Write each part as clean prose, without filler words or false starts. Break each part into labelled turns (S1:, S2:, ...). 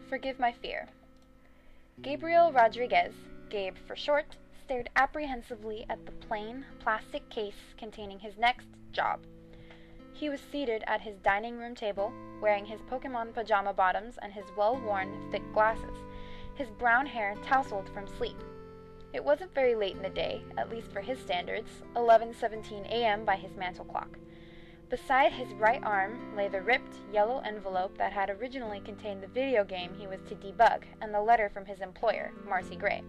S1: Forgive my fear. Gabriel Rodriguez, Gabe for short, stared apprehensively at the plain, plastic case containing his next job. He was seated at his dining room table, wearing his Pokemon pajama bottoms and his well-worn, thick glasses, his brown hair tousled from sleep. It wasn't very late in the day, at least for his standards, 11:17 a.m. by his mantel clock. Beside his right arm lay the ripped, yellow envelope that had originally contained the video game he was to debug and the letter from his employer, Marcy Gray.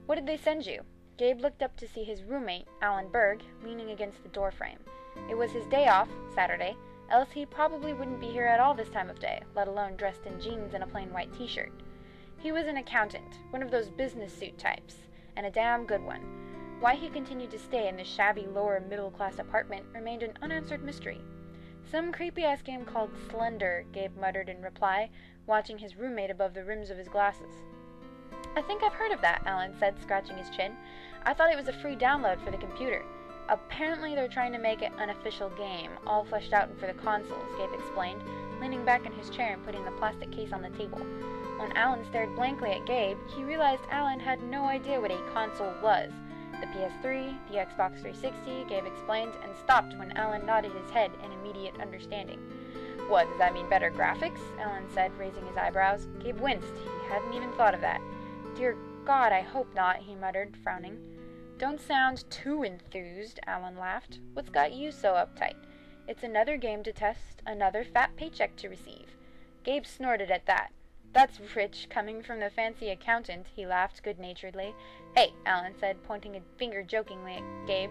S1: What did they send you? Gabe looked up to see his roommate, Alan Berg, leaning against the doorframe. It was his day off, Saturday, else he probably wouldn't be here at all this time of day, let alone dressed in jeans and a plain white t-shirt. He was an accountant, one of those business suit types, and a damn good one. Why he continued to stay in this shabby lower middle-class apartment remained an unanswered mystery. Some creepy-ass game called Slender, Gabe muttered in reply, watching his roommate above the rims of his glasses. I think I've heard of that, Alan said, scratching his chin. I thought it was a free download for the computer. Apparently they're trying to make it an official game, all fleshed out for the consoles, Gabe explained, leaning back in his chair and putting the plastic case on the table. When Alan stared blankly at Gabe, he realized Alan had no idea what a console was. The PS3, the Xbox 360, Gabe explained, and stopped when Alan nodded his head in immediate understanding. What, does that mean better graphics? Alan said, raising his eyebrows. Gabe winced. He hadn't even thought of that. Dear God, I hope not, he muttered, frowning. Don't sound too enthused, Alan laughed. What's got you so uptight? It's another game to test, another fat paycheck to receive. Gabe snorted at that. That's rich, coming from the fancy accountant, he laughed good-naturedly. Hey, Alan said, pointing a finger jokingly at Gabe.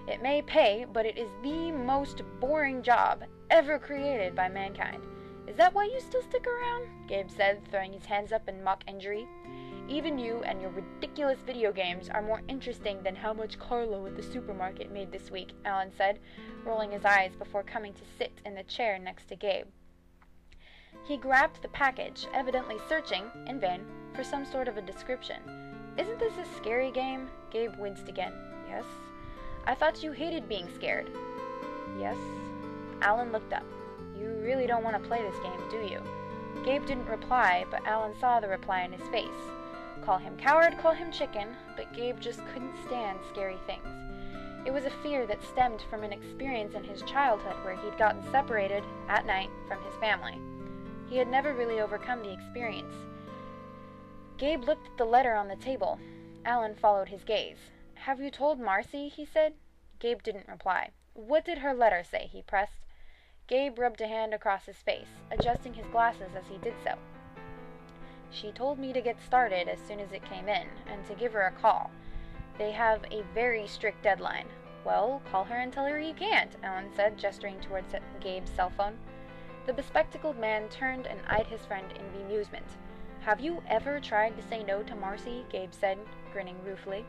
S1: It may pay, but it is the most boring job ever created by mankind. Is that why you still stick around? Gabe said, throwing his hands up in mock injury. Even you and your ridiculous video games are more interesting than how much Carlo at the supermarket made this week, Alan said, rolling his eyes before coming to sit in the chair next to Gabe. He grabbed the package, evidently searching, in vain, for some sort of a description. Isn't this a scary game? Gabe winced again. Yes. I thought you hated being scared. Yes. Alan looked up. You really don't want to play this game, do you? Gabe didn't reply, but Alan saw the reply in his face. Call him coward, call him chicken, but Gabe just couldn't stand scary things. It was a fear that stemmed from an experience in his childhood where he'd gotten separated, at night, from his family. He had never really overcome the experience. Gabe looked at the letter on the table. Alan followed his gaze. Have you told Marcy? He said. Gabe didn't reply. What did her letter say? He pressed. Gabe rubbed a hand across his face, adjusting his glasses as he did so. She told me to get started as soon as it came in, and to give her a call. They have a very strict deadline. Well, call her and tell her you can't, Alan said, gesturing towards Gabe's cell phone. The bespectacled man turned and eyed his friend in bemusement. Have you ever tried to say no to Marcy? Gabe said, grinning ruefully.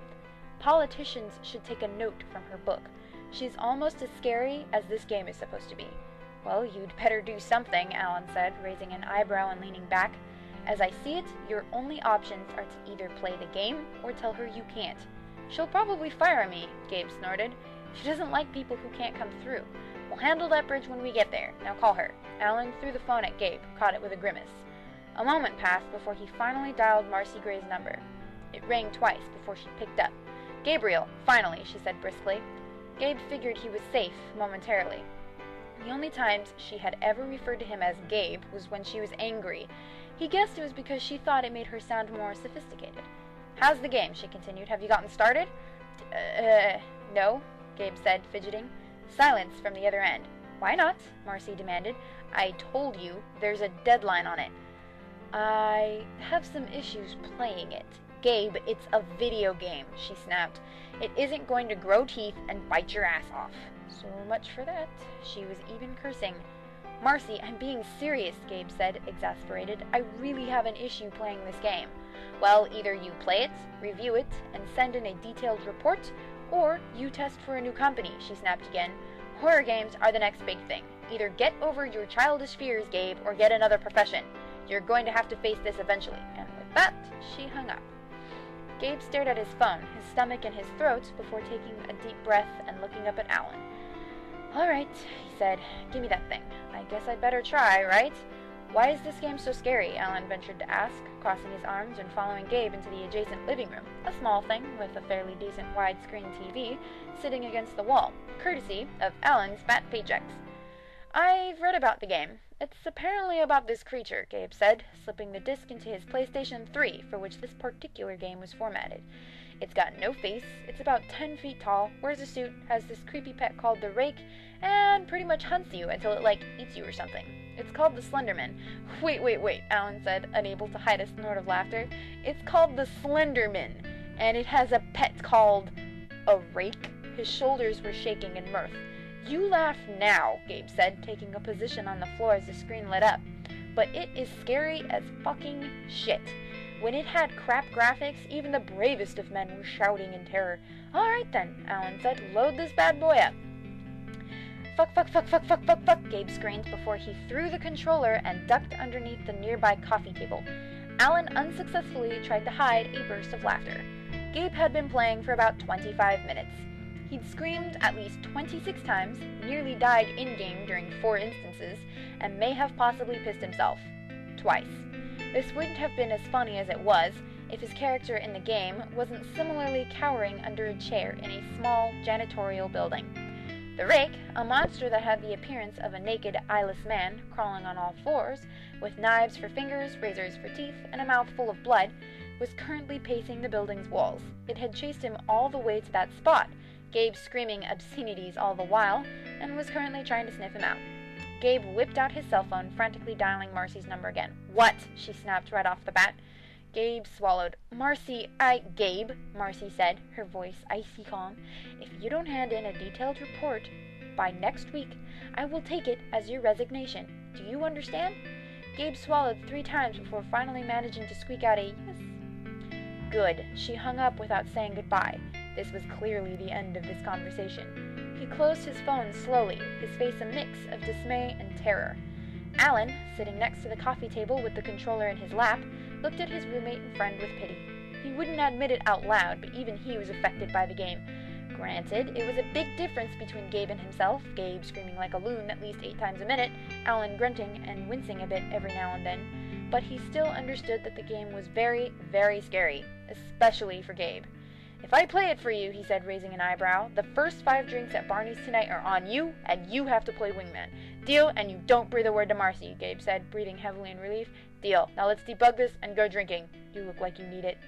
S1: Politicians should take a note from her book. She's almost as scary as this game is supposed to be. Well, you'd better do something, Alan said, raising an eyebrow and leaning back. As I see it, your only options are to either play the game or tell her you can't. She'll probably fire me, Gabe snorted. She doesn't like people who can't come through. We'll handle that bridge when we get there. Now call her. Alan threw the phone at Gabe, caught it with a grimace. A moment passed before he finally dialed Marcy Gray's number. It rang twice before she picked up. Gabriel, finally, she said briskly. Gabe figured he was safe momentarily. The only times she had ever referred to him as Gabe was when she was angry. He guessed it was because she thought it made her sound more sophisticated. How's the game? She continued. Have you gotten started? No, Gabe said, fidgeting. Silence from the other end. Why not? Marcy demanded. I told you there's a deadline on it. I have some issues playing it. Gabe, it's a video game, she snapped. It isn't going to grow teeth and bite your ass off. So much for that. She was even cursing. Marcy, I'm being serious, Gabe said, exasperated. I really have an issue playing this game. Well, either you play it, review it, and send in a detailed report, or you test for a new company, she snapped again. Horror games are the next big thing. Either get over your childish fears, Gabe, or get another profession. You're going to have to face this eventually. And with that, she hung up. Gabe stared at his phone, his stomach in his throat, before taking a deep breath and looking up at Alan. All right, he said. Give me that thing. I guess I'd better try, right? Why is this game so scary? Alan ventured to ask, crossing his arms and following Gabe into the adjacent living room, a small thing with a fairly decent widescreen TV sitting against the wall, courtesy of Alan's fat paychecks. I've read about the game. It's apparently about this creature, Gabe said, slipping the disc into his PlayStation 3, for which this particular game was formatted. It's got no face, it's about 10 feet tall, wears a suit, has this creepy pet called the Rake, and pretty much hunts you until it, eats you or something. It's called the Slenderman. Wait, Alan said, unable to hide a snort of laughter. It's called the Slenderman, and it has a pet called a Rake? His shoulders were shaking in mirth. You laugh now, Gabe said, taking a position on the floor as the screen lit up. But it is scary as fucking shit. When it had crap graphics, even the bravest of men were shouting in terror. Alright then, Alan said, load this bad boy up. Fuck, Gabe screamed before he threw the controller and ducked underneath the nearby coffee table. Alan unsuccessfully tried to hide a burst of laughter. Gabe had been playing for about 25 minutes. He'd screamed at least 26 times, nearly died in-game during 4 instances, and may have possibly pissed himself. Twice. This wouldn't have been as funny as it was if his character in the game wasn't similarly cowering under a chair in a small janitorial building. The Rake, a monster that had the appearance of a naked, eyeless man crawling on all fours, with knives for fingers, razors for teeth, and a mouth full of blood, was currently pacing the building's walls. It had chased him all the way to that spot, Gabe screaming obscenities all the while, and was currently trying to sniff him out. Gabe whipped out his cell phone, frantically dialing Marcy's number again. What? She snapped right off the bat. Gabe swallowed. Gabe, Marcy said, her voice icy calm. If you don't hand in a detailed report by next week, I will take it as your resignation. Do you understand? Gabe swallowed 3 times before finally managing to squeak out a yes. Good. She hung up without saying goodbye. This was clearly the end of this conversation. He closed his phone slowly, his face a mix of dismay and terror. Alan, sitting next to the coffee table with the controller in his lap, looked at his roommate and friend with pity. He wouldn't admit it out loud, but even he was affected by the game. Granted, it was a big difference between Gabe and himself, Gabe screaming like a loon at least 8 times a minute, Alan grunting and wincing a bit every now and then, but he still understood that the game was very, very scary, especially for Gabe. If I play it for you, he said, raising an eyebrow, the first 5 drinks at Barney's tonight are on you, and you have to play wingman. Deal, and you don't breathe a word to Marcy, Gabe said, breathing heavily in relief. Deal. Now let's debug this and go drinking. You look like you need it.